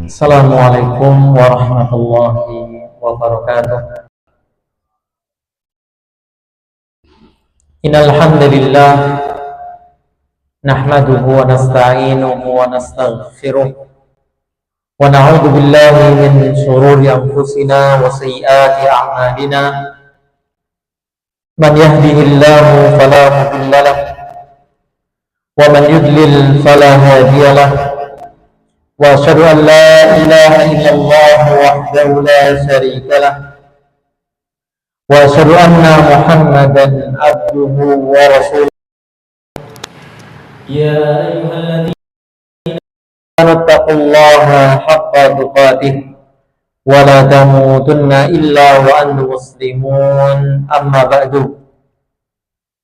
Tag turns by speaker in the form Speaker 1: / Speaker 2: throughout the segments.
Speaker 1: Assalamualaikum warahmatullahi wabarakatuh. Innal hamdalillah nahmaduhu wa nasta'inuhu wa nastaghfiruh wa na'udzu billahi min shururi anfusina wa sayyiati a'malina. Man yahdihillahu fala mudilla lahu wa man yudlil fala hadiya lahu. Wa asyhadu an la ilaha illallah wahdahu la syarika lah wa asyhadu anna Muhammadan abduhu wa rasuluh. Ya ayyuhalladzina amanu taqullaha haqqa tuqatih wa la tamutunna illa wa antum muslimun. Amma ba'du.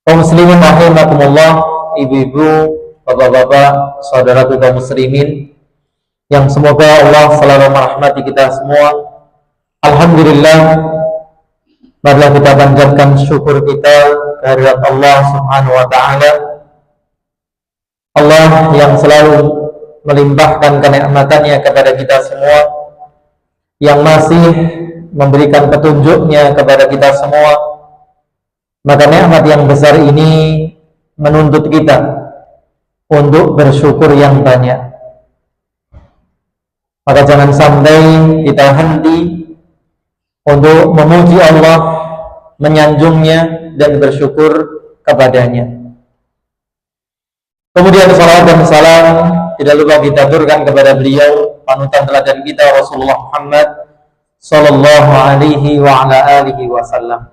Speaker 1: Kaum muslimin rahimakumullah, ibu-ibu, bapak-bapak, saudaraku kaum muslimin yang semoga Allah selalu merahmati kita semua. Alhamdulillah, marilah kita panjatkan syukur kita kehadirat Allah Subhanahu wa taala. Allah yang selalu melimpahkan kenikmatannya kepada kita semua, yang masih memberikan petunjuknya kepada kita semua. Maka nikmat yang besar ini menuntut kita untuk bersyukur yang banyak. Maka jangan sampai kita henti untuk memuji Allah, menyanjungnya dan bersyukur kepadanya. Kemudian salawat dan salam tidak lupa kita aturkan kepada beliau, panutan teladan kita, Rasulullah Muhammad sallallahu alaihi wa ala alihi wasallam.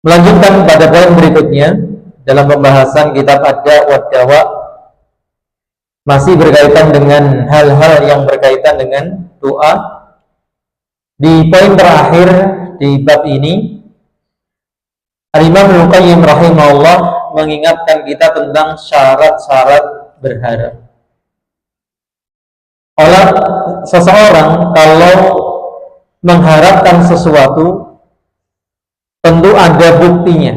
Speaker 1: Melanjutkan pada poin berikutnya dalam pembahasan kitab Ad-Da' wa Dawa, masih berkaitan dengan hal-hal yang berkaitan dengan doa. Di poin terakhir di bab ini, Al-Imam Ibnu Qayyim rahimahullah mengingatkan kita tentang syarat-syarat berharap. Oleh seseorang kalau mengharapkan sesuatu, tentu ada buktinya.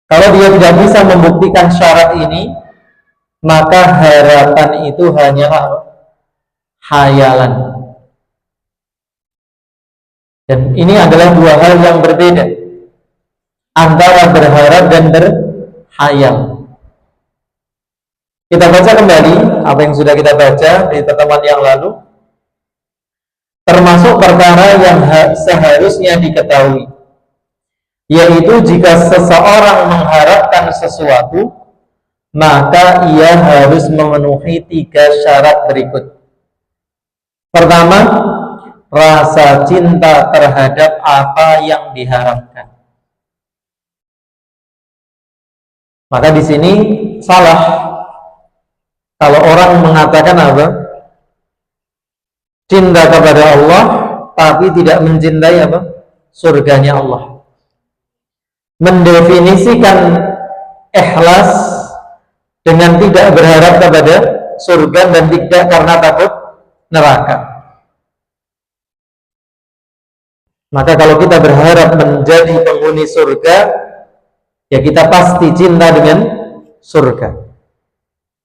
Speaker 1: Kalau dia tidak bisa membuktikan syarat ini, maka harapan itu hanyalah khayalan. Dan ini adalah dua hal yang berbeda, antara berharap dan berkhayal. Kita baca kembali apa yang sudah kita baca di pertemuan yang lalu, termasuk perkara yang seharusnya diketahui, yaitu jika seseorang mengharapkan sesuatu, maka ia harus memenuhi 3 syarat berikut. Pertama, rasa cinta terhadap apa yang diharapkan. Maka di sini salah kalau orang mengatakan apa? Cinta kepada Allah tapi tidak mencintai apa? Surganya Allah. Mendefinisikan ikhlas dengan tidak berharap kepada surga dan tidak karena takut neraka. Maka kalau kita berharap menjadi penghuni surga, ya kita pasti cinta dengan surga.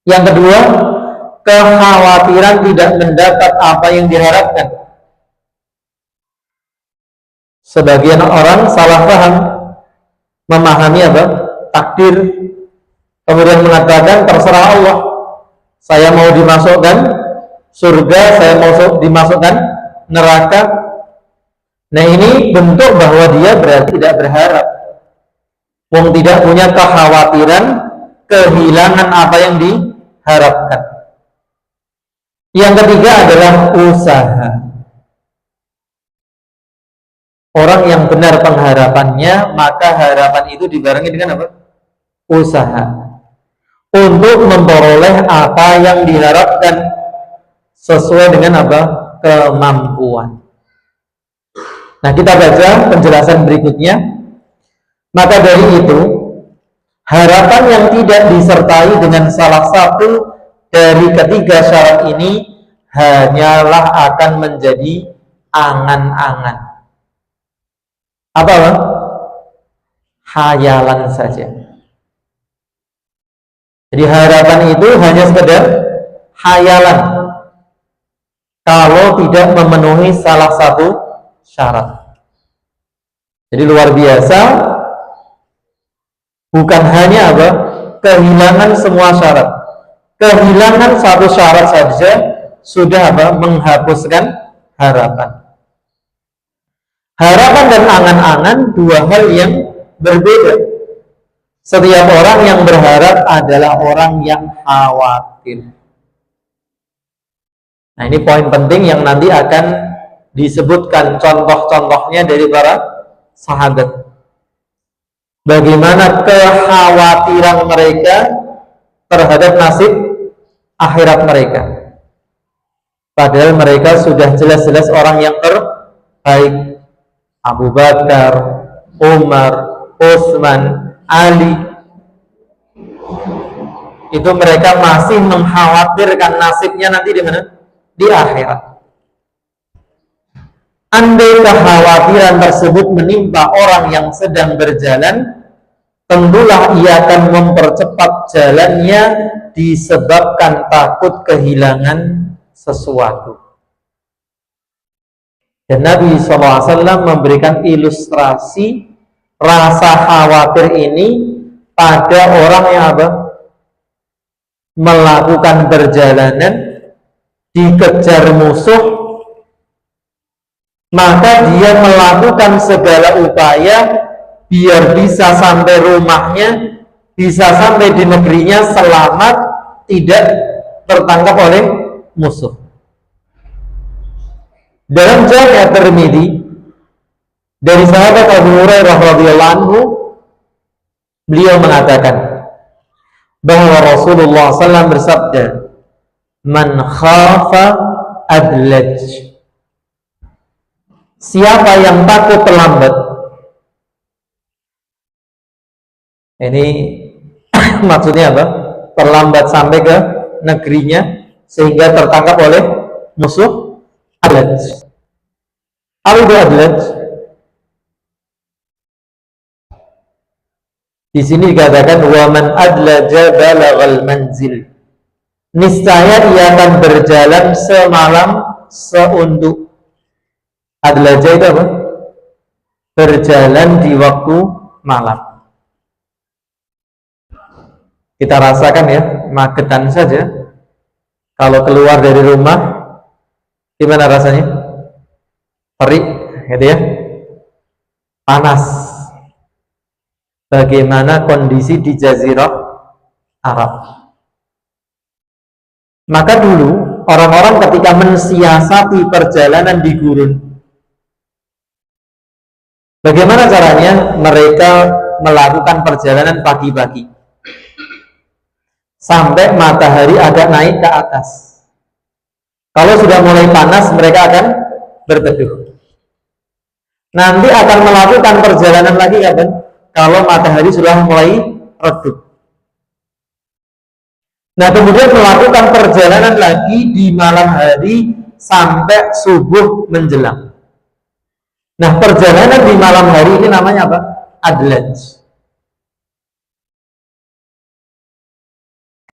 Speaker 1: Yang kedua, kekhawatiran tidak mendapat apa yang diharapkan. Sebagian orang salah paham, memahami apa? Takdir, kemudian mengatakan terserah Allah, saya mau dimasukkan surga, saya mau dimasukkan neraka. Nah, ini bentuk bahwa dia berarti tidak berharap, tidak punya kekhawatiran kehilangan apa yang diharapkan. Yang ketiga adalah usaha. Orang yang benar pengharapannya, maka harapan itu dibarengi dengan apa? Usaha untuk memperoleh apa yang diharapkan sesuai dengan apa? Kemampuan. Nah, kita baca penjelasan berikutnya. Maka dari itu, harapan yang tidak disertai dengan salah satu dari ketiga syarat ini hanyalah akan menjadi angan-angan. Apa? Khayalan saja. Jadi harapan itu hanya sekedar hayalan kalau tidak memenuhi salah satu syarat. Jadi luar biasa, bukan hanya apa? Kehilangan semua syarat. Kehilangan satu syarat saja sudah apa? Menghapuskan harapan. Harapan dan angan-angan dua hal yang berbeda. Setiap orang yang berharap adalah orang yang khawatir. Nah, ini poin penting yang nanti akan disebutkan contoh-contohnya dari para sahabat. Bagaimana kekhawatiran mereka terhadap nasib akhirat mereka. Padahal mereka sudah jelas-jelas orang yang terbaik. Abu Bakar, Umar, Utsman, Ali. Itu mereka masih mengkhawatirkan nasibnya nanti di mana? Di akhirat. Andai kekhawatiran tersebut menimpa orang yang sedang berjalan, tentulah ia akan mempercepat jalannya disebabkan takut kehilangan sesuatu. Dan Nabi SAW memberikan ilustrasi rasa khawatir ini pada orang yang apa? Melakukan perjalanan, dikejar musuh, maka dia melakukan segala upaya biar bisa sampai rumahnya, bisa sampai di negerinya selamat, tidak tertangkap oleh musuh. Dalam Jami' Tirmidzi dari sahabat Abu Hurairah radhiyallahu anhu, beliau mengatakan bahwa Rasulullah SAW bersabda, "Man khafa adlaj." Siapa yang takut terlambat. Ini maksudnya apa? Terlambat sampai ke negerinya sehingga tertangkap oleh musuh. Adlaj. Apa itu adlaj? Di sini dikatakan wa man adlaja balaghal manzil. Niscaya ia akan berjalan semalam seunduk. Adlaja itu apa? Berjalan di waktu malam. Kita rasakan ya, magetan saja. Kalau keluar dari rumah, gimana rasanya? Terik, gitu ya? Panas. Bagaimana kondisi di Jazirah Arab? Maka dulu orang-orang ketika mensiasati perjalanan di gurun, bagaimana caranya? Mereka melakukan perjalanan pagi-pagi sampai matahari agak naik ke atas. Kalau sudah mulai panas, mereka akan berteduh. Nanti akan melakukan perjalanan lagi kapan? Kalau matahari sudah mulai redup. Nah, kemudian melakukan perjalanan lagi di malam hari sampai subuh menjelang. Nah, perjalanan di malam hari ini namanya apa? Adlaj.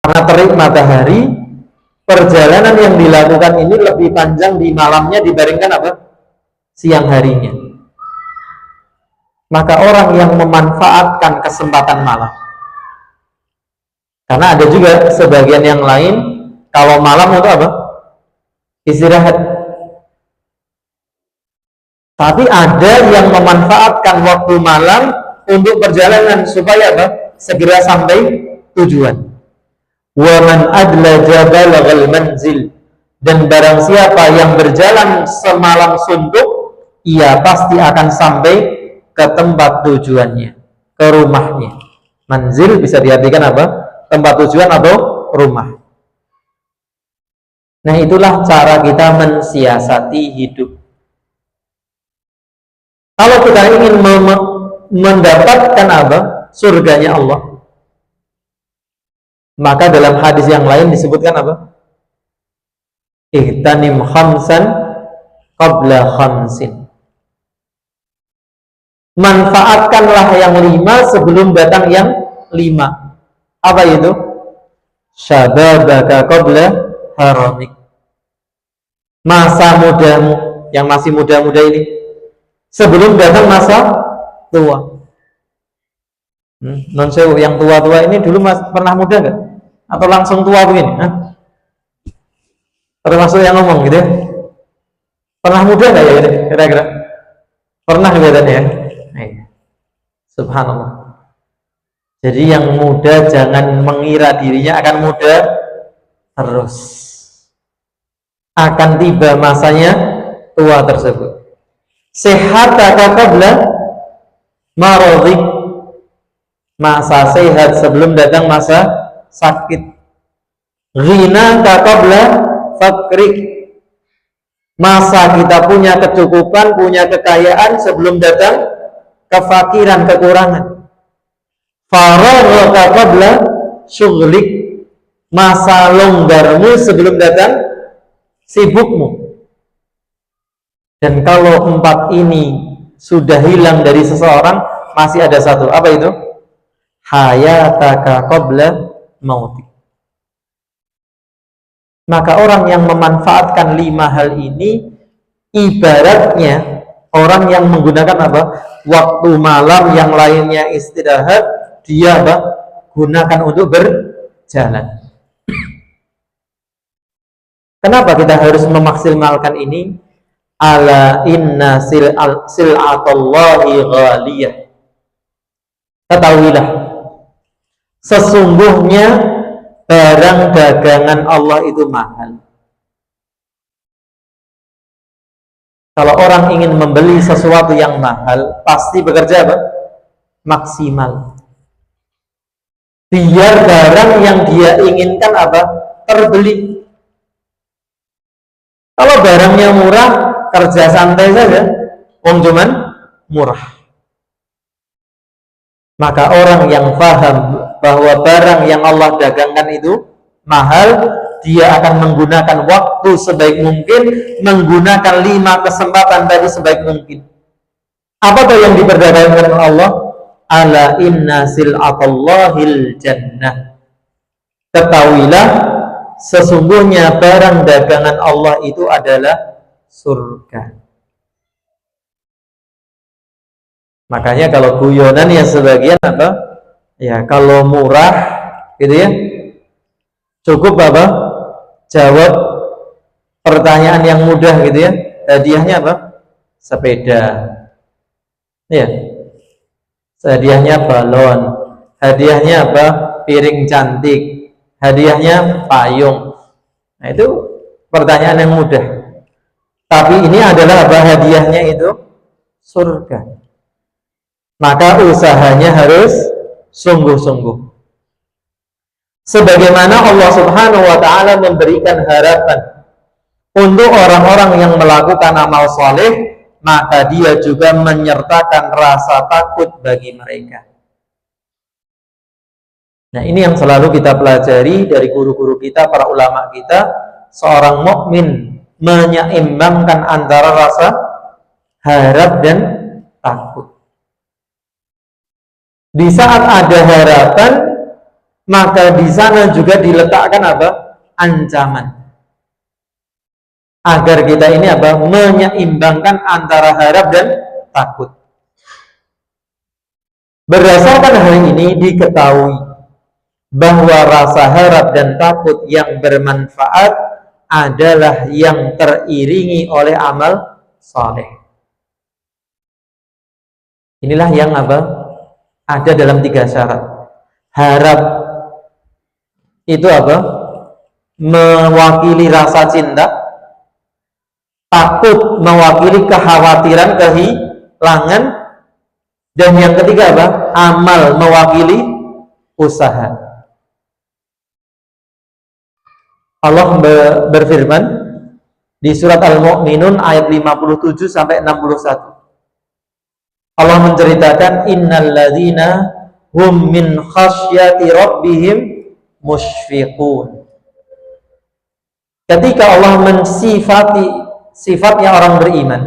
Speaker 1: Karena terik matahari, perjalanan yang dilakukan ini lebih panjang di malamnya dibandingkan apa? Siang harinya. Maka orang yang memanfaatkan kesempatan malam, karena ada juga sebagian yang lain kalau malam itu apa? Istirahat. Tapi ada yang memanfaatkan waktu malam untuk perjalanan supaya apa? Segera sampai tujuan. Wa man adlaja balaghal manzil. Dan barang siapa yang berjalan semalam suntuk, ia pasti akan sampai ke tempat tujuannya, ke rumahnya. Manzil bisa diartikan apa? Tempat tujuan atau rumah. Nah, itulah cara kita mensiasati hidup. Kalau kita ingin mendapatkan apa? Surganya Allah, maka dalam hadis yang lain disebutkan apa? Ihtanim khamsan qabla khamsin. Manfaatkanlah yang 5 sebelum datang yang 5. Apa itu? Syababaka qabla haramik. Masa mudamu yang masih muda-muda ini sebelum datang masa tua. Non sewu yang tua-tua ini dulu pernah muda nggak? Atau langsung tua begini? Termasuk yang ngomong gitu ya? Pernah muda nggak ya kira-kira? Pernah kelihatannya ya? Subhanallah. Jadi yang muda jangan mengira dirinya akan muda terus. Akan tiba masanya tua tersebut. Sehat qabla maradhi. Masa sehat sebelum datang masa sakit. Ghina qabla fakrik. Masa kita punya kecukupan, punya kekayaan sebelum datang kefakiran, kekurangan. Faragha qabla syughlik. Masa longgarmu sebelum datang sibukmu. Dan kalau 4 ini sudah hilang dari seseorang, masih ada satu. Apa itu? Hayataka qabla mautik. Maka orang yang memanfaatkan 5 hal ini ibaratnya orang yang menggunakan apa? Waktu malam yang lainnya istirahat, dia apa? Gunakan untuk berjalan. Kenapa kita harus memaksimalkan ini? Ala inna sil'atallahi ghaliyah. Ketahuilah, sesungguhnya barang dagangan Allah itu mahal. Kalau orang ingin membeli sesuatu yang mahal, pasti bekerja apa? Maksimal. Biar barang yang dia inginkan apa? Terbeli. Kalau barangnya murah, kerja santai saja, cuman murah. Maka orang yang paham bahwa barang yang Allah dagangkan itu mahal, dia akan menggunakan waktu sebaik mungkin, menggunakan 5 kesempatan tadi sebaik mungkin. Apa tuh yang diperdagangkan oleh Allah? Ala inna sil'atallahil jannah. Ketahuilah, sesungguhnya barang dagangan Allah itu adalah surga. Makanya kalau guyonan ya sebagian apa? Ya kalau murah gitu ya, cukup apa? Jawab pertanyaan yang mudah gitu ya. Hadiahnya apa? Sepeda. Ya. Hadiahnya balon. Hadiahnya apa? Piring cantik. Hadiahnya payung. Nah itu pertanyaan yang mudah. Tapi ini adalah apa? Hadiahnya itu surga. Maka usahanya harus sungguh-sungguh. Sebagaimana Allah Subhanahu wa ta'ala memberikan harapan untuk orang-orang yang melakukan amal soleh, maka dia juga menyertakan rasa takut bagi mereka. Nah, ini yang selalu kita pelajari dari guru-guru kita, para ulama kita. Seorang mukmin menyeimbangkan antara rasa harap dan takut. Di saat ada harapan, maka di sana juga diletakkan apa? Ancaman. Agar kita ini apa? Menyeimbangkan antara harap dan takut. Berdasarkan hal ini diketahui bahwa rasa harap dan takut yang bermanfaat adalah yang teriringi oleh amal saleh. Inilah yang apa? Ada dalam 3 syarat. Harap itu apa? Mewakili rasa cinta. Takut mewakili kekhawatiran, kehilangan. Dan yang ketiga apa? Amal mewakili usaha. Allah berfirman di surat Al-Mu'minun ayat 57 sampai 61. Allah menceritakan innal ladzina hum min khasyati rabbihim musyfiqun. Ketika Allah mensifati sifatnya orang beriman,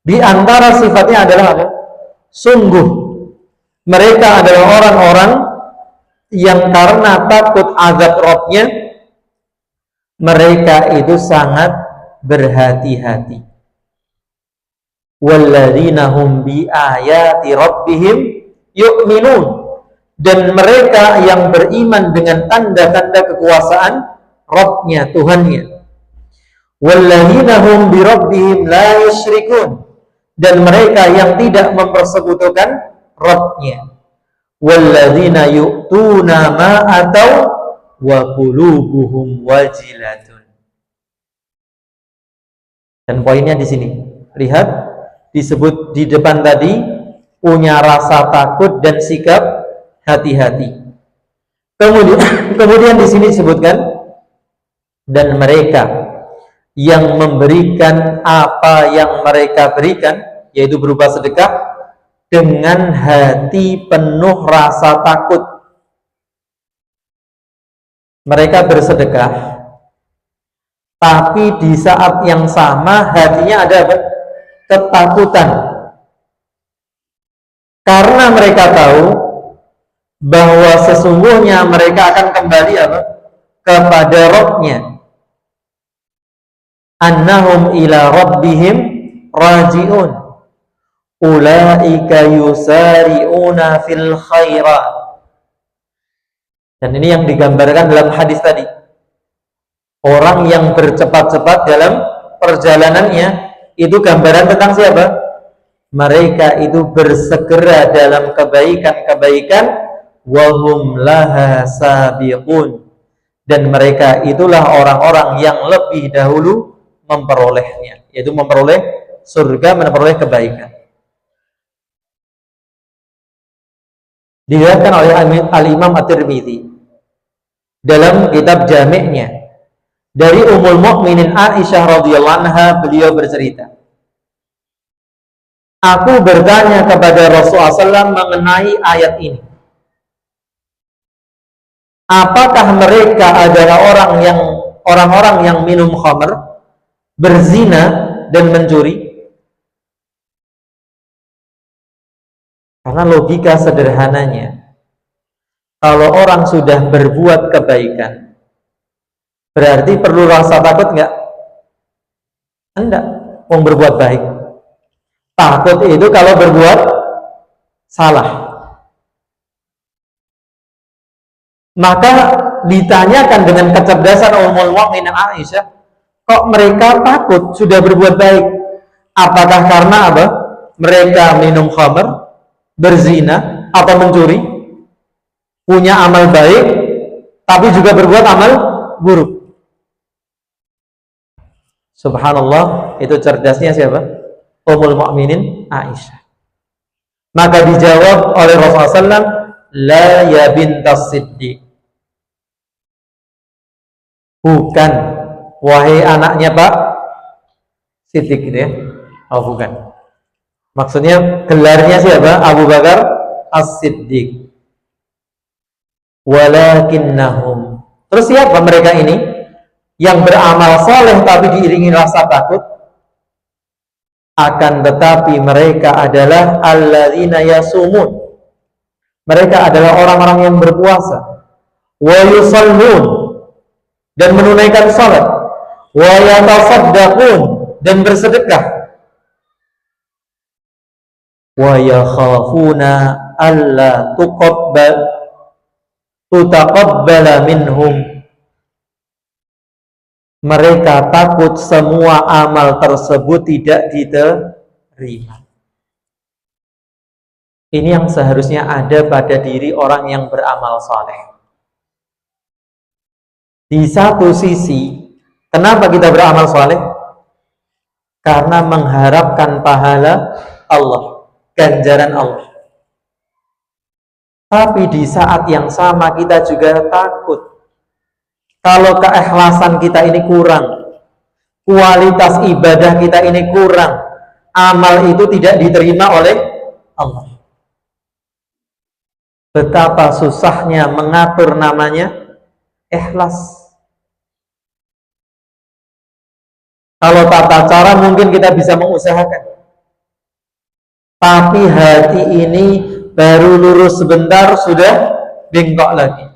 Speaker 1: di antara sifatnya adalah apa? Sungguh mereka adalah orang-orang yang karena takut azab Rabb-nya mereka itu sangat berhati-hati. Walladzina hum bi ayati rabbihim yu'minun, dan mereka yang beriman dengan tanda-tanda kekuasaan Rabb-nya, Tuhannya. Walladzina hum bi rabbihim la yusyrikun, dan mereka yang tidak mempersekutukan Rabb-nya. Walladzina yu'tuna ma atau wa qulubuhum wajilatun. Dan poinnya di sini, lihat, disebut di depan tadi punya rasa takut dan sikap hati-hati. Kemudian di sini disebutkan, dan mereka yang memberikan apa yang mereka berikan, yaitu berupa sedekah, dengan hati penuh rasa takut. Mereka bersedekah, tapi di saat yang sama hatinya ada apa? Ketakutan, karena mereka tahu bahwa sesungguhnya mereka akan kembali apa? Kepada Rabb-nya. Annahum ila rabbihim raji'un ulaika yusari'una fil khairat. Dan ini yang digambarkan dalam hadis tadi, orang yang bercepat-cepat dalam perjalanannya, itu gambaran tentang siapa? Mereka itu bersegera dalam kebaikan-kebaikan, wahum laha sabiqun, dan mereka itulah orang-orang yang lebih dahulu memperolehnya, yaitu memperoleh surga, memperoleh kebaikan. Diriwayatkan oleh Al-Imam At-Tirmidzi dalam kitab Jami'-nya dari Ummul Mukminin Aisyah radhiyallahu anha, beliau bercerita, aku bertanya kepada Rasulullah SAW mengenai ayat ini. Apakah mereka adalah orang-orang yang minum khamr, berzina dan mencuri? Karena logika sederhananya, kalau orang sudah berbuat kebaikan, berarti perlu rasa takut nggak? Enggak, mau berbuat baik. Takut itu kalau berbuat salah. Maka ditanyakan dengan kecerdasan Ummul Mukminin Aisyah, kok mereka takut sudah berbuat baik? Apakah karena apa? Mereka minum khamr, berzina, atau mencuri, punya amal baik, tapi juga berbuat amal buruk? Subhanallah, itu cerdasnya siapa? Ummul Mukminin Aisyah. Maka dijawab oleh Rasulullah SAW, la ya bintas Siddiq, bukan wahai anaknya Pak Siddiq, gitu ya. Oh bukan, maksudnya gelarnya siapa? Abu Bakar As-Siddiq. Walakinnahum, terus siapa mereka ini? Yang beramal soleh tapi diiringi rasa takut. Akan tetapi mereka adalah alladzina yasumun, mereka adalah orang-orang yang berpuasa, wa yusallun, dan menunaikan salat, wa yatasaddaqun, dan bersedekah, wa yakhafuna alla tutaqabbala minhum, mereka takut semua amal tersebut tidak diterima. Ini yang seharusnya ada pada diri orang yang beramal saleh. Di satu sisi, kenapa kita beramal saleh? Karena mengharapkan pahala Allah, ganjaran Allah. Tapi di saat yang sama kita juga takut kalau keikhlasan kita ini kurang, kualitas ibadah kita ini kurang, amal itu tidak diterima oleh Allah. Betapa susahnya mengatur namanya ikhlas. Kalau tata cara mungkin kita bisa mengusahakan, tapi hati ini baru lurus sebentar sudah bengkok lagi.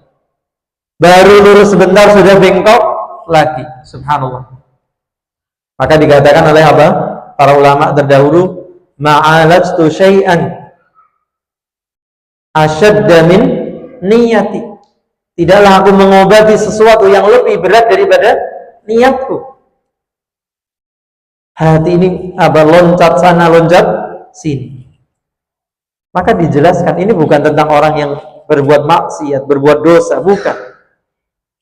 Speaker 1: Baru lurus sebentar sudah bengkok lagi. Subhanallah. Maka dikatakan oleh apa? Para ulama terdahulu, ma'alajtu syai'an asyadda min niyati. Tidaklah aku mengobati sesuatu yang lebih berat daripada niatku. Hati ini loncat sana, loncat sini. Maka dijelaskan, ini bukan tentang orang yang berbuat maksiat, berbuat dosa, bukan.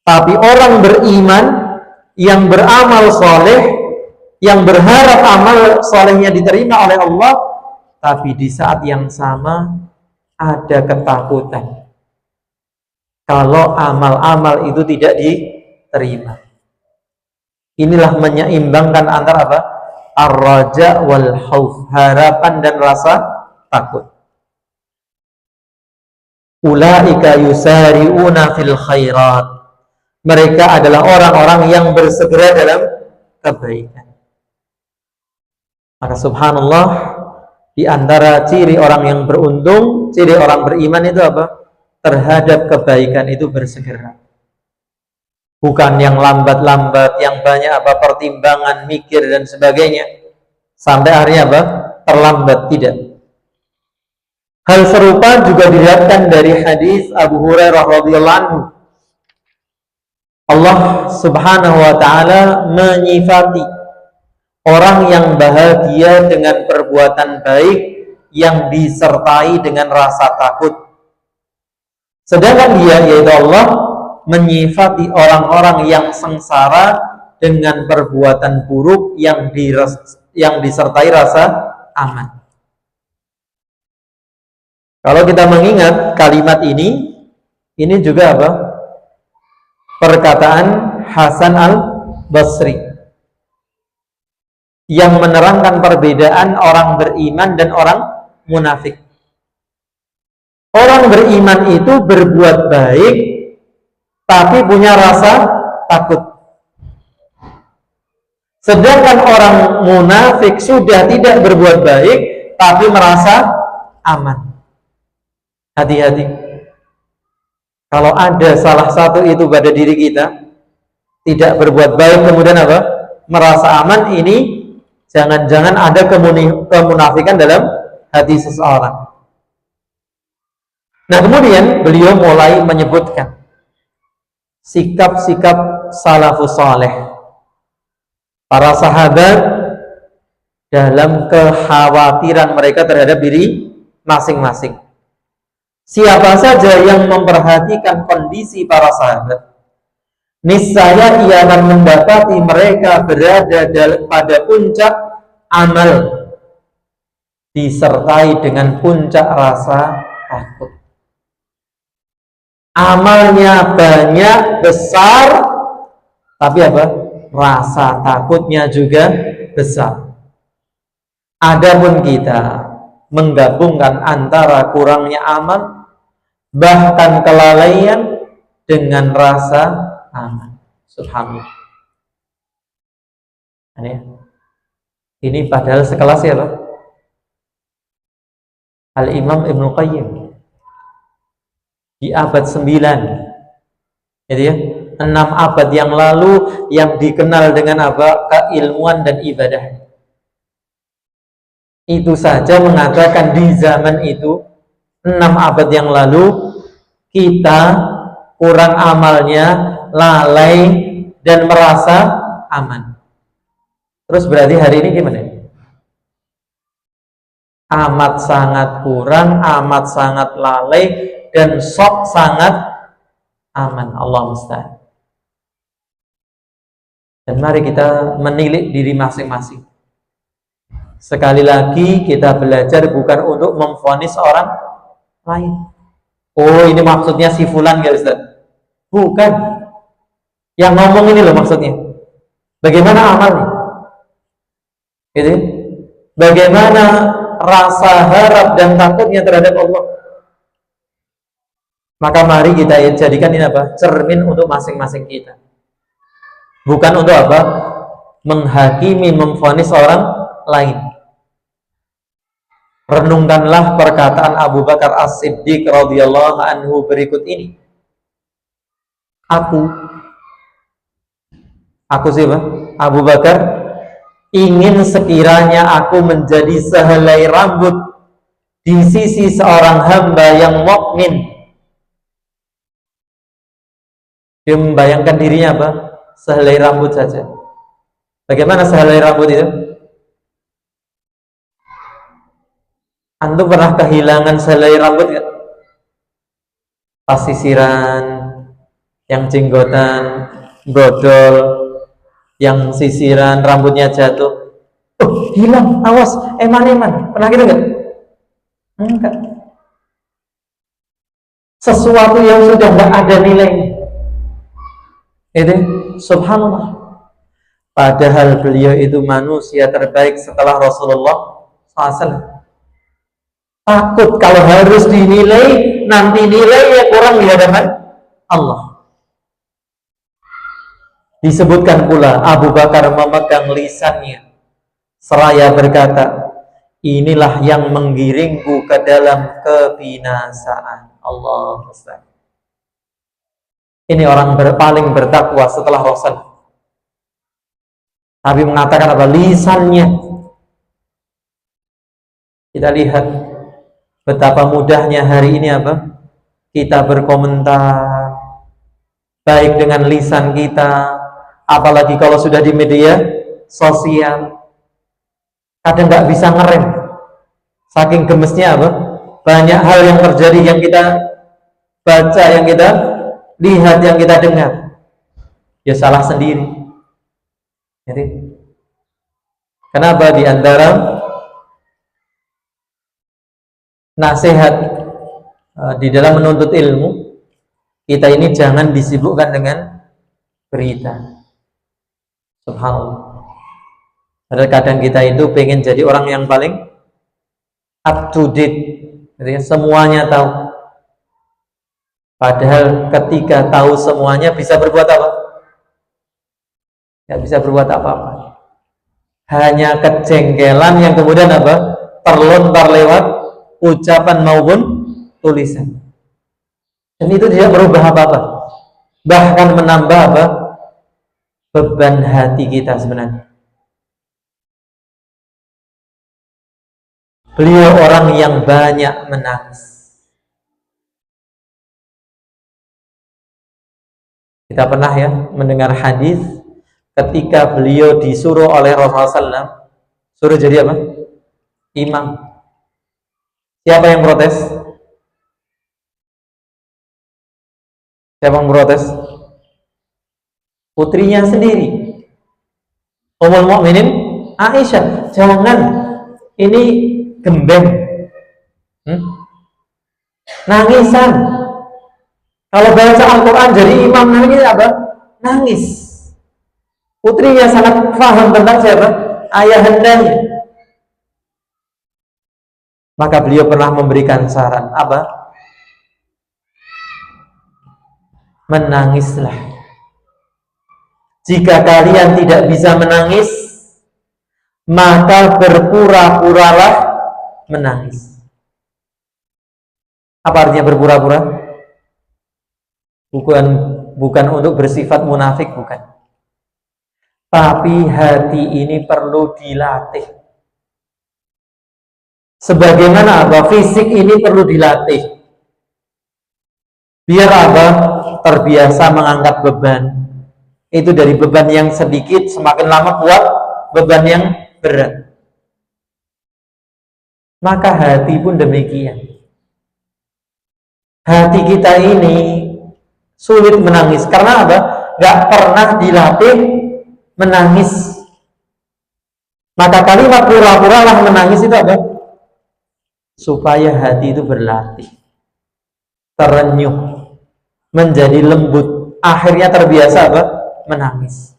Speaker 1: Tapi orang beriman yang beramal soleh, yang berharap amal solehnya diterima oleh Allah, tapi di saat yang sama ada ketakutan kalau amal-amal itu tidak diterima. Inilah menyeimbangkan antara apa? Ar-raja wal khauf, harapan dan rasa takut. Ulaika yusari'una fil khairat. Mereka adalah orang-orang yang bersegera dalam kebaikan. Maka subhanallah, di antara ciri orang yang beruntung, ciri orang beriman itu apa? Terhadap kebaikan itu bersegera. Bukan yang lambat-lambat, yang banyak pertimbangan, mikir dan sebagainya, sampai akhirnya terlambat, tidak. Hal serupa juga diriwayatkan dari hadis Abu Hurairah radhiyallahu anhu. Allah Subhanahu wa taala menyifati orang yang bahagia dengan perbuatan baik yang disertai dengan rasa takut. Sedangkan dia, yaitu Allah, menyifati orang-orang yang sengsara dengan perbuatan buruk yang disertai rasa aman. Kalau kita mengingat kalimat ini juga perkataan Hasan al-Basri yang menerangkan perbedaan orang beriman dan orang munafik. Orang beriman itu berbuat baik tapi punya rasa takut. Sedangkan orang munafik sudah tidak berbuat baik tapi merasa aman. Hati-hati. Kalau ada salah satu itu pada diri kita, tidak berbuat baik kemudian merasa aman, ini jangan-jangan ada kemunafikan dalam hati seseorang. Nah, kemudian beliau mulai menyebutkan sikap-sikap salafus saleh, para sahabat dalam kekhawatiran mereka terhadap diri masing-masing. Siapa saja yang memperhatikan kondisi para sahabat, niscaya ia akan mendapati mereka berada pada puncak amal disertai dengan puncak rasa takut. Amalnya banyak, besar, tapi rasa takutnya juga besar. Adapun kita menggabungkan antara kurangnya amal, bahkan kelalaian, dengan rasa aman. Subhanallah. Ini padahal sekelas ya Al-Imam Ibnu Qayyim di abad 9, gitu ya, 6 abad yang lalu, yang dikenal dengan keilmuan dan ibadah. Itu saja mengatakan di zaman itu, 6 abad yang lalu, kita kurang amalnya, lalai dan merasa aman. Terus berarti hari ini gimana? Amat sangat kurang, amat sangat lalai, dan sok sangat aman. Allah musta'an. Dan mari kita menilik diri masing-masing. Sekali lagi, kita belajar bukan untuk memvonis orang lain. Oh, ini maksudnya si fulan ya Ustaz? Bukan. Yang ngomong ini loh maksudnya. Bagaimana amalnya? Gitu. Bagaimana rasa harap dan takutnya terhadap Allah? Maka mari kita jadikan ini cermin untuk masing-masing kita. Bukan untuk menghakimi, memvonis orang lain. Renungkanlah perkataan Abu Bakar As-Siddiq radhiyallahu anhu berikut ini. Aku Aku siapa? Abu Bakar ingin sekiranya aku menjadi sehelai rambut di sisi seorang hamba yang mukmin. Dia membayangkan dirinya apa? Sehelai rambut saja. Bagaimana sehelai rambut itu? Antum pernah kehilangan sehelai rambut gak? Pas sisiran, yang jenggotan, brodol, yang sisiran rambutnya jatuh. Oh, hilang, awas, eman. Pernah gitu gak? Enggak. Sesuatu yang sudah gak ada nilainya. Itu, subhanallah. Padahal beliau itu manusia terbaik setelah Rasulullah SAW. Takut kalau harus dinilai, nanti nilainya kurang di hadapan Allah. Disebutkan pula Abu Bakar memegang lisannya seraya berkata, inilah yang menggiringku ke dalam kebinasaan. Allah Ustaz. Ini orang paling bertakwa setelah Rasul. Nabi mengatakan apa? Lisannya. Kita lihat betapa mudahnya hari ini apa? Kita berkomentar baik dengan lisan kita, apalagi kalau sudah di media sosial. Kadang nggak bisa ngerem. Saking gemesnya apa? Banyak hal yang terjadi yang kita baca, yang kita lihat, yang kita dengar. Ya salah sendiri. Jadi, kenapa di antara nasihat di dalam menuntut ilmu, kita ini jangan disibukkan dengan berita. Subhanallah. Padahal kadang kita itu pengen jadi orang yang paling up to date, jadi semuanya tahu. Padahal ketika tahu semuanya bisa berbuat apa? Tidak bisa berbuat apa-apa. Hanya kejengkelan yang kemudian apa? Terlontar lewat ucapan maupun tulisan. Dan itu tidak merubah apa-apa. Bahkan menambah apa? Beban hati kita sebenarnya. Beliau orang yang banyak menangis. Kita pernah ya mendengar hadis ketika beliau disuruh oleh Rasulullah SAW, suruh jadi apa? Imam. Siapa yang protes? Siapa yang protes? Putrinya sendiri, Ummul Mukminin Aisyah. Jangan, ini gembeng, nangisan. Kalau baca Al-Quran jadi imam nangis apa? Nangis. Putrinya sangat paham tentang siapa? Ayahandanya. Maka beliau pernah memberikan saran apa? Menangislah. Jika kalian tidak bisa menangis, maka berpura-puralah menangis. Apa artinya berpura-pura? Bukan untuk bersifat munafik, bukan. Tapi hati ini perlu dilatih. Sebagaimana apa? Fisik ini perlu dilatih. Biar apa? Terbiasa mengangkat beban. Itu dari beban yang sedikit, semakin lama kuat beban yang berat. Maka hati pun demikian. Hati kita ini sulit menangis. Karena apa? Gak pernah dilatih menangis. Maka kalimat pura-puralah menangis itu apa? Supaya hati itu berlatih, terenyuh, menjadi lembut, akhirnya terbiasa apa? Menangis.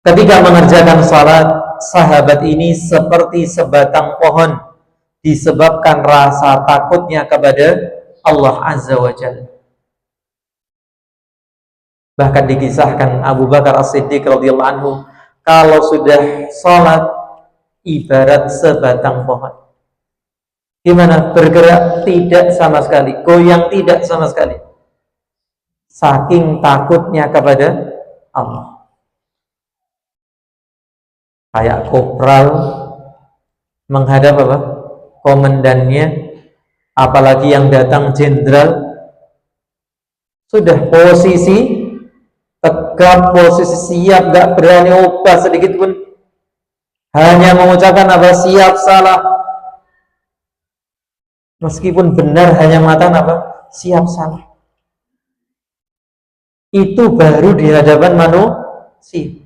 Speaker 1: Ketika mengerjakan salat, sahabat ini seperti sebatang pohon disebabkan rasa takutnya kepada Allah Azza wa Jalla. Bahkan dikisahkan Abu Bakar As-Siddiq radhiyallahu anhu, kalau sudah salat ibarat sebatang pohon. Gimana? Bergerak tidak sama sekali, goyang tidak sama sekali. Saking takutnya kepada Allah. Kayak kopral menghadap apa? Komandannya, apalagi yang datang jenderal, sudah posisi tegap, posisi siap, gak berani ubah sedikit pun, hanya mengucapkan apa? Siap salah, meskipun benar hanya mengatakan apa? Siap salah. Itu baru di hadapan manusia.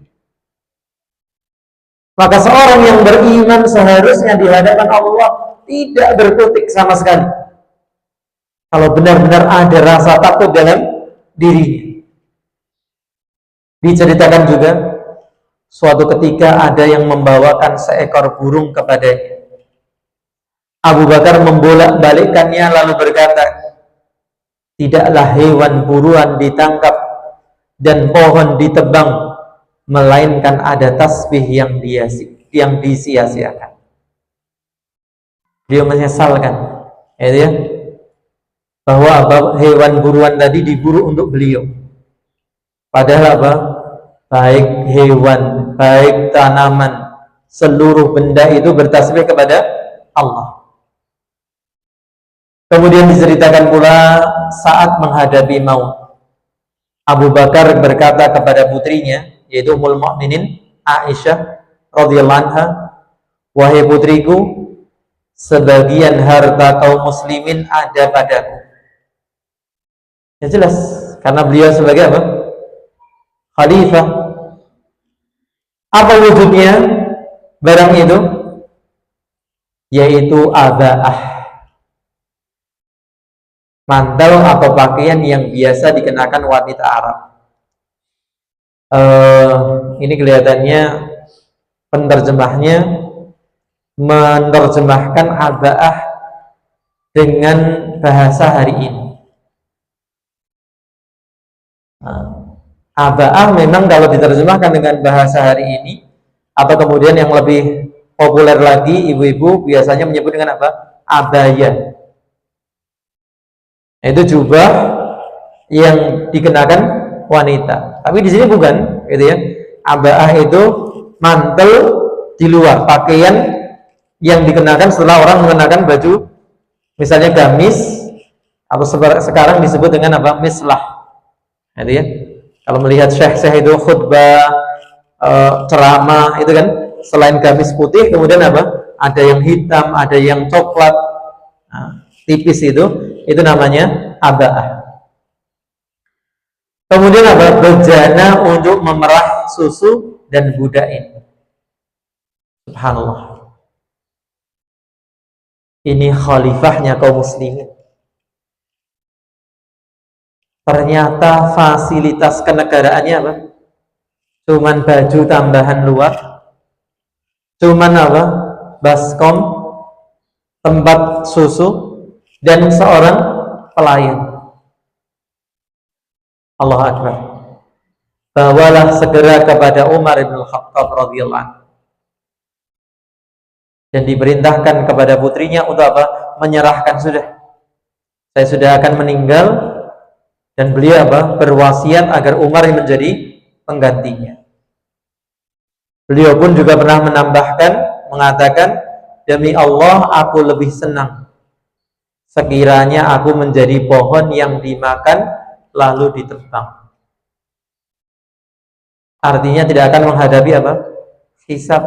Speaker 1: Maka seorang yang beriman seharusnya di hadapan Allah tidak berkutik sama sekali. Kalau benar-benar ada rasa takut dalam dirinya. Diceritakan juga suatu ketika ada yang membawakan seekor burung kepadanya. Abu Bakar membolak-balikkannya lalu berkata, tidaklah hewan buruan ditangkap dan pohon ditebang, melainkan ada tasbih yang disia-siakan. Dia menyesalkan, ya, bahwa hewan buruan tadi diburu untuk beliau. Padahal apa? Baik hewan, baik tanaman, seluruh benda itu bertasbih kepada Allah. Kemudian diceritakan pula saat menghadapi maut, Abu Bakar berkata kepada putrinya, yaitu Ummul Mukminin Aisyah radhiyallahu anha, wahai putriku, sebagian harta kaum muslimin ada padaku. Ya jelas, karena beliau sebagai apa? Khalifah. Apa wujudnya barang itu? Yaitu abaah, mantel atau pakaian yang biasa dikenakan wanita Arab. Ini kelihatannya penerjemahnya menerjemahkan abaah dengan bahasa hari ini. Abaah memang kalau diterjemahkan dengan bahasa hari ini, atau kemudian yang lebih populer lagi, ibu-ibu biasanya menyebut dengan apa? Abaya. Itu jubah yang dikenakan wanita. Tapi di sini bukan, gitu ya. Abaah itu mantel di luar, pakaian yang dikenakan setelah orang mengenakan baju, misalnya gamis, atau sekarang disebut dengan apa? Mislah. Gitu ya. Kalau melihat syekh-syekh itu khutbah, ceramah, itu kan selain gamis putih, kemudian apa? Ada yang hitam, ada yang coklat, tipis itu namanya abaah. Kemudian apa? Bejana untuk memerah susu dan budain. Subhanallah. Ini khalifahnya kaum muslimin. Ternyata fasilitas kenegaraannya apa? Cuman baju tambahan luar, cuman apa? Baskom, tempat susu, dan seorang pelayan. Allah Akbar. Bawalah segera kepada Umar bin Khattab radhiyallahu anhu. Dan diperintahkan kepada putrinya untuk apa? Menyerahkan sudah. Saya sudah akan meninggal, dan beliau apa? Berwasiat agar Umar menjadi penggantinya. Beliau pun juga pernah menambahkan, mengatakan, demi Allah aku lebih senang sekiranya aku menjadi pohon yang dimakan lalu ditebang. Artinya tidak akan menghadapi apa? Hisab.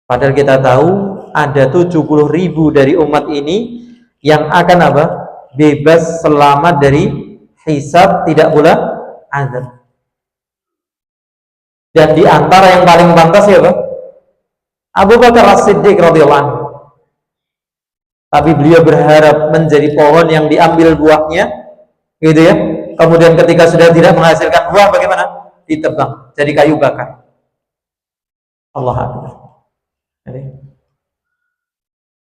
Speaker 1: Padahal kita tahu ada 70.000 dari umat ini yang akan apa? Bebas selamat dari hisab, tidak pula azab. Dan di antara yang paling pantas siapa? Abu Bakar As-Siddiq radhiyallahu anhu. Tapi beliau berharap menjadi pohon yang diambil buahnya, gitu ya. Kemudian ketika sudah tidak menghasilkan buah, bagaimana? Ditebang jadi kayu bakar. Allah Akbar.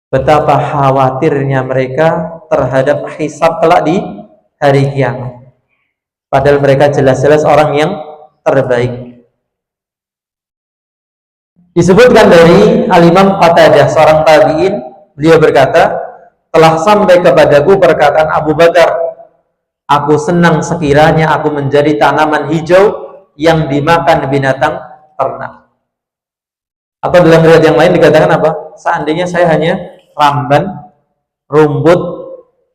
Speaker 1: Betapa khawatirnya mereka terhadap hisab kelak di hari kiamat. Padahal mereka jelas-jelas orang yang terbaik. Disebutkan dari Al-Imam Qatadah, seorang tabi'in, beliau berkata, telah sampai kepadaku perkataan Abu Bakar Aku senang sekiranya aku menjadi tanaman hijau yang dimakan binatang ternak. Atau dalam riwayat yang lain dikatakan apa? Seandainya saya hanya ramban, rumput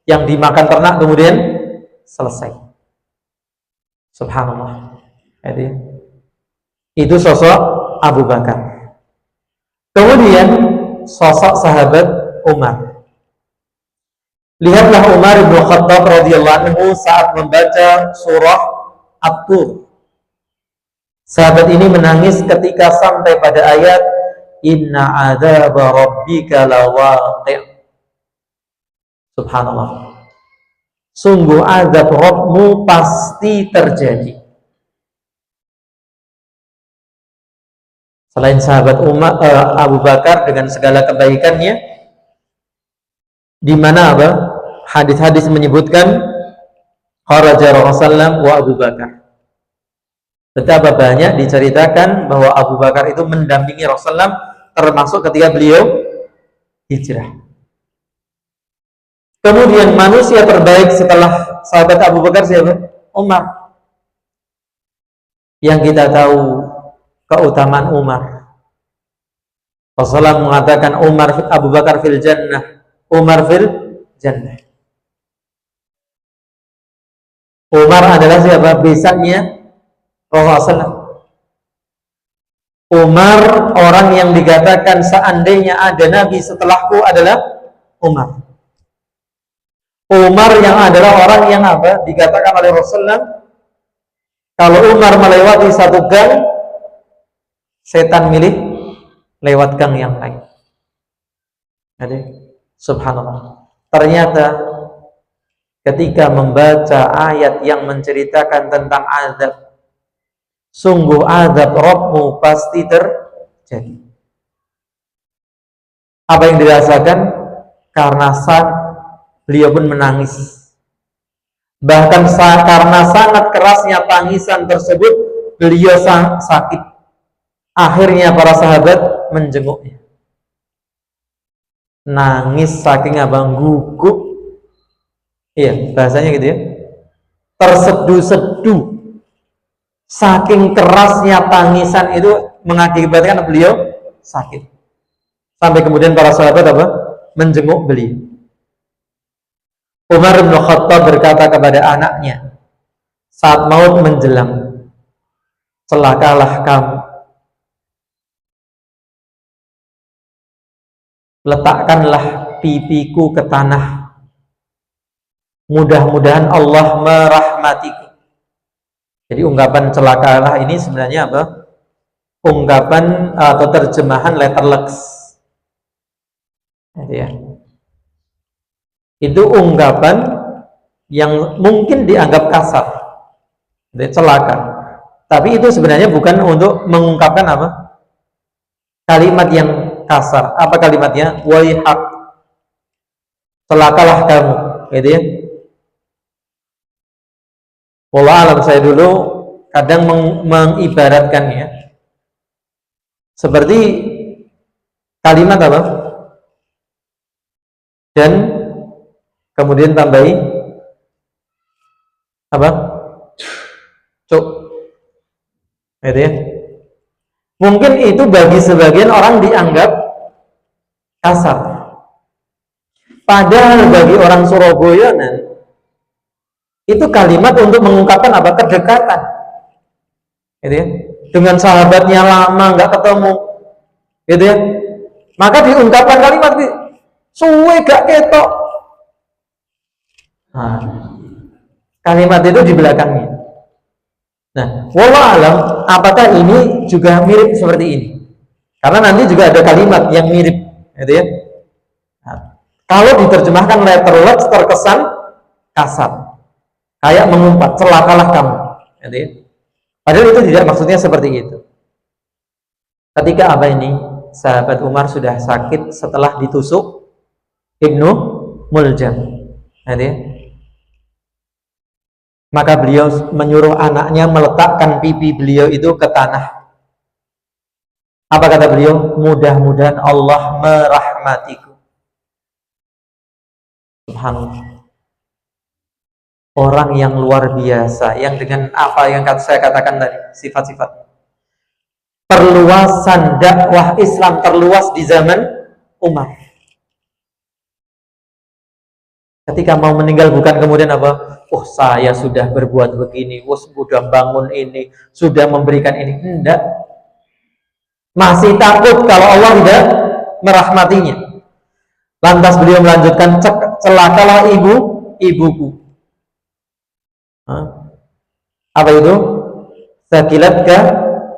Speaker 1: yang dimakan ternak kemudian selesai. Subhanallah. Jadi, itu sosok Abu Bakar. Kemudian sosok sahabat Umar. Lihatlah Umar bin Khattab radhiyallahu anhu saat membaca surah At-Tur. Sahabat ini menangis ketika sampai pada ayat Inna adzaba rabbika lawaqi'. Subhanallah. Sungguh azab Rabbmu pasti terjadi. Selain sahabat Abu Bakar dengan segala kebaikannya, di mana apa? Hadis-hadis menyebutkan kharaja Rasulullah wa Abu Bakar. Betapa banyak diceritakan bahwa Abu Bakar itu mendampingi Rasulullah termasuk ketika beliau hijrah. Kemudian manusia terbaik setelah sahabat Abu Bakar siapa? Umar. Yang kita tahu keutamaan Umar. Rasulullah mengatakan Abu Bakar fil jannah, Umar fil jannah. Umar adalah siapa? Besarnya Rasulullah. Umar orang yang dikatakan seandainya ada Nabi setelahku adalah Umar. Umar yang adalah orang yang apa? Dikatakan oleh Rasulullah, kalau Umar melewati satu gang, setan milih lewat gang yang lain. Jadi, subhanallah. Ternyata ketika membaca ayat yang menceritakan tentang azab, sungguh azab Rabbmu pasti terjadi. Apa yang dirasakan? Karena beliau pun menangis. Bahkan karena sangat kerasnya tangisan tersebut, beliau sakit. Akhirnya para sahabat menjenguknya. Nangis saking abang gugup. Iya, bahasanya gitu ya. Terseduh-seduh. Saking kerasnya tangisan itu mengakibatkan beliau sakit. Sampai kemudian para sahabat apa? Menjenguk beliau. Umar bin Khattab berkata kepada anaknya saat maut menjelang, celakalah kamu. Letakkanlah pipiku ke tanah. Mudah-mudahan Allah merahmatiku. Jadi ungkapan celakalah ini sebenarnya apa? Ungkapan atau terjemahan letterlux. Jadi ya. Itu ungkapan yang mungkin dianggap kasar, celaka. Tapi itu sebenarnya bukan untuk mengungkapkan apa? Kalimat yang kasar. Apa kalimatnya? Waihak. Celakalah kamu, gitu ya. Wallah alam, saya dulu kadang mengibaratkannya seperti kalimat apa? Dan kemudian tambahi apa? Cuk. Gitu ya. Mungkin itu bagi sebagian orang dianggap kasar. Padahal bagi orang Surabaya itu kalimat untuk mengungkapkan apa? Kedekatan. Gitu ya. Dengan sahabatnya lama nggak ketemu. Gitu ya. Maka diungkapkan kalimat suwe gak ketok. Nah, kalimat itu di belakangnya. Nah, wallah alam, apakah ini juga mirip seperti ini? Karena nanti juga ada kalimat yang mirip, gitu ya. Nah, kalau diterjemahkan letterless terkesan kasar, kayak mengumpat, celakalah kamu, gitu ya. Padahal itu tidak maksudnya seperti itu. Ketika apa ini? Sahabat Umar sudah sakit setelah ditusuk Ibnu Muljam, gitu ya. Maka beliau menyuruh anaknya meletakkan pipi beliau itu ke tanah. Apa kata beliau? Mudah-mudahan Allah merahmatiku. Subhanallah. orang yang luar biasa, yang dengan apa yang saya katakan tadi, sifat-sifat. Perluasan dakwah Islam terluas di zaman Umar. Ketika mau meninggal bukan kemudian apa? Oh, saya sudah berbuat begini, sudah bangun ini, sudah memberikan ini. Enggak. Masih takut kalau Allah tidak merahmatinya. Lantas beliau melanjutkan, celakalah ibuku. Apa itu? Sakilatka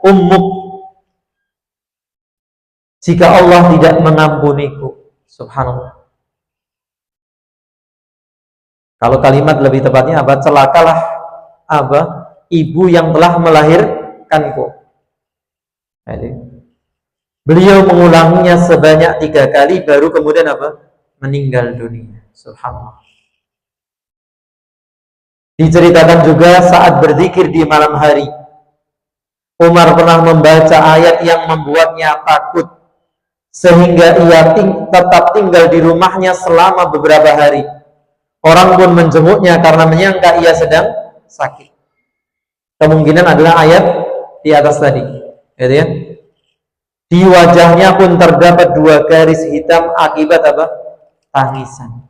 Speaker 1: ummuk. Jika Allah tidak mengampuniku. Subhanallah. Kalau kalimat lebih tepatnya apa? Celakalah apa? Ibu yang telah melahirkanku. Jadi, beliau mengulanginya sebanyak 3 kali baru kemudian apa? Meninggal dunia. Subhanallah. Diceritakan juga saat berzikir di malam hari, Umar pernah membaca ayat yang membuatnya takut sehingga ia tetap tinggal di rumahnya selama beberapa hari. Orang pun menjenguknya karena menyangka ia sedang sakit. Kemungkinan adalah ayat di atas tadi, gitu ya. Di wajahnya pun terdapat 2 garis hitam akibat apa? Tangisan.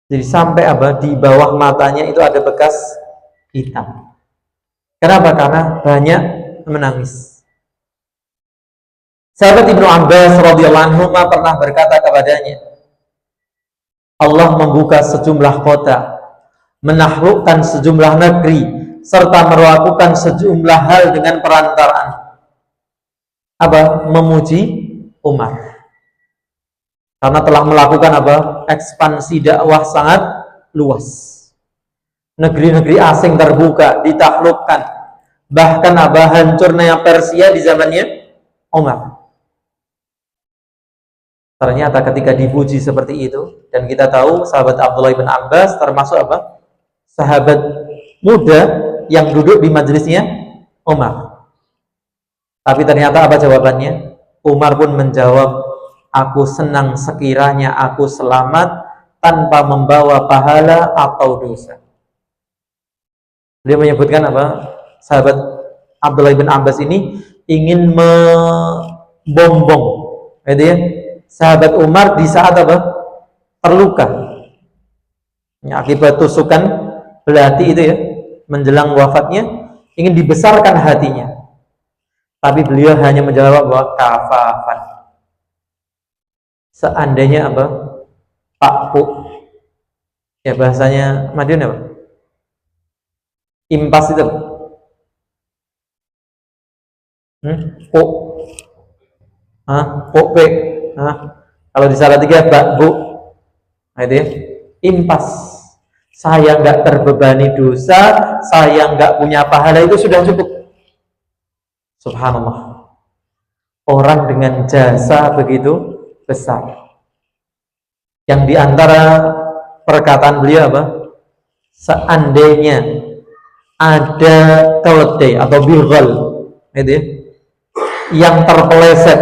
Speaker 1: Jadi sampai apa? Di bawah matanya itu ada bekas hitam. Kenapa? Karena banyak menangis. Sahabat Ibnu Abbas radhiyallahu anhu pernah berkata kepadanya, Allah membuka sejumlah kota, menaklukkan sejumlah negeri, serta melakukan sejumlah hal dengan perantaraan apa? Memuji Umar. Karena telah melakukan apa? Ekspansi dakwah sangat luas. Negeri-negeri asing terbuka, ditaklukkan. Bahkan apa? Hancurnya Persia di zamannya Umar. Ternyata ketika dipuji seperti itu, dan kita tahu sahabat Abdullah bin Abbas termasuk apa? Sahabat muda yang duduk di majelisnya Umar. Tapi ternyata apa jawabannya? Umar pun menjawab, aku senang sekiranya aku selamat tanpa membawa pahala atau dosa. Dia menyebutkan apa? Sahabat Abdullah bin Abbas ini ingin membombong, gitu ya, sahabat Umar di saat apa? Terluka. Ya, akibat tusukan belati itu ya, menjelang wafatnya, ingin dibesarkan hatinya. Tapi beliau hanya menjawab bahwa kafafan. Seandainya apa? Pakku. Ya bahasanya Madiun apa? Impas itu. Kok. Kok pe. Kalau di Salatiga bak bu. Nah, itu ya. Impas. Saya nggak terbebani dosa, saya nggak punya pahala, itu sudah cukup. Subhanallah. Orang dengan jasa begitu besar. Yang diantara perkataan beliau apa? Seandainya ada keledai atau bilghal, gitu ya, yang terpeleset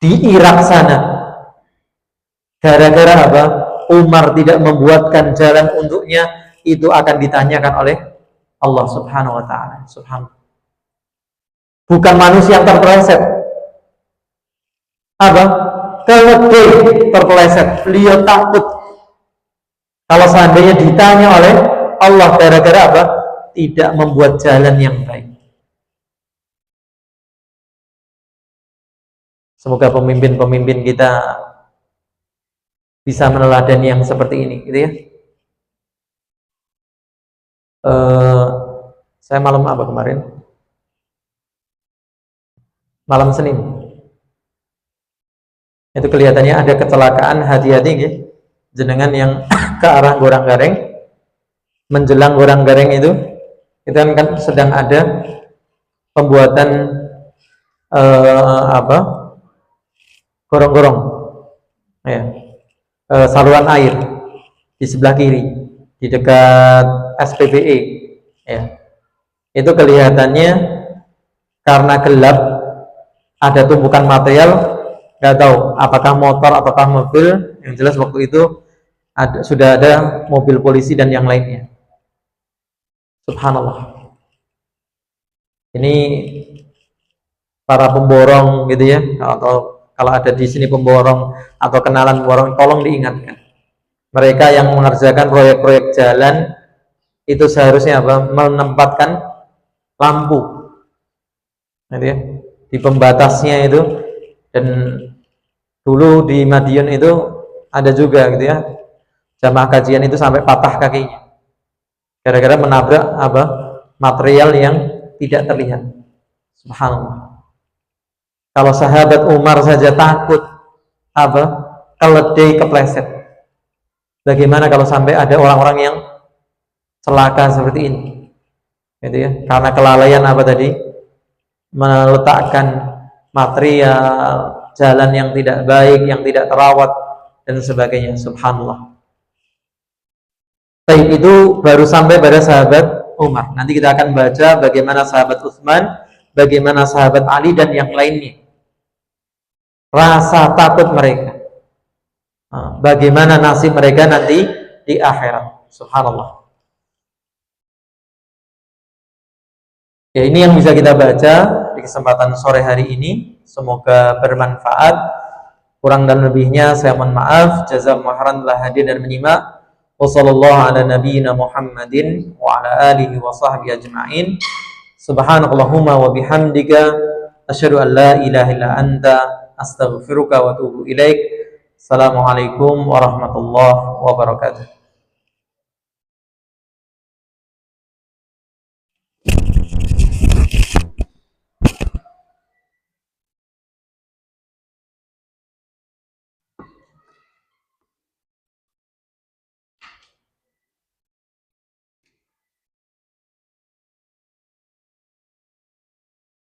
Speaker 1: di Irak sana, gara-gara apa? Umar tidak membuatkan jalan untuknya, itu akan ditanyakan oleh Allah Subhanahu wa ta'ala. Subhanallah. Bukan manusia yang terpeleset. Apa? Keledai terpeleset. Beliau takut kalau seandainya ditanya oleh Allah gara-gara apa? Tidak membuat jalan yang baik. Semoga pemimpin-pemimpin kita bisa meneladani yang seperti ini, gitu ya. Saya malam apa kemarin? Malam Senin. Itu kelihatannya ada kecelakaan, hati-hati gitu. Jenengan yang ke arah Goranggareng, menjelang Goranggareng itu kan sedang ada pembuatan gorong-gorong, ya, saluran air di sebelah kiri di dekat SPBE, ya. Itu kelihatannya karena gelap, ada tumpukan material, nggak tahu apakah motor apakah mobil, yang jelas waktu itu sudah ada mobil polisi dan yang lainnya. Subhanallah. Ini para pemborong gitu ya, atau kalau ada di sini pemborong atau kenalan pemborong, tolong diingatkan. Mereka yang mengerjakan proyek-proyek jalan itu seharusnya apa? Menempatkan lampu, gitu ya, di pembatasnya itu. Dan dulu di Madiun itu ada juga gitu ya, jamaah kajian itu sampai patah kakinya gara-gara menabrak apa? Material yang tidak terlihat. Subhanallah. Kalau sahabat Umar saja takut apa? Keledai kepleset. Bagaimana kalau sampai ada orang-orang yang celaka seperti ini? Gitu ya. Karena kelalaian apa tadi? Meletakkan material jalan yang tidak baik, yang tidak terawat dan sebagainya. Subhanallah. Baik, itu baru sampai pada sahabat Umar. Nanti kita akan baca bagaimana sahabat Utsman, bagaimana sahabat Ali dan yang lainnya. Rasa takut mereka, bagaimana nasib mereka nanti di akhirat. Subhanallah. Ya, ini yang bisa kita baca di kesempatan sore hari ini. Semoga bermanfaat. Kurang dan lebihnya saya mohon maaf. Jazakumullah khairan telah hadir dan menyimak. Wassallallahu ala nabiyyina Muhammadin wa ala alihi wa sahbihi ajma'in. Subhanakallahumma wa bihamdika asyhadu an la ilaha illa anta astaghfiruka wa atubu ilaik. Assalamualaikum warahmatullahi wabarakatuh.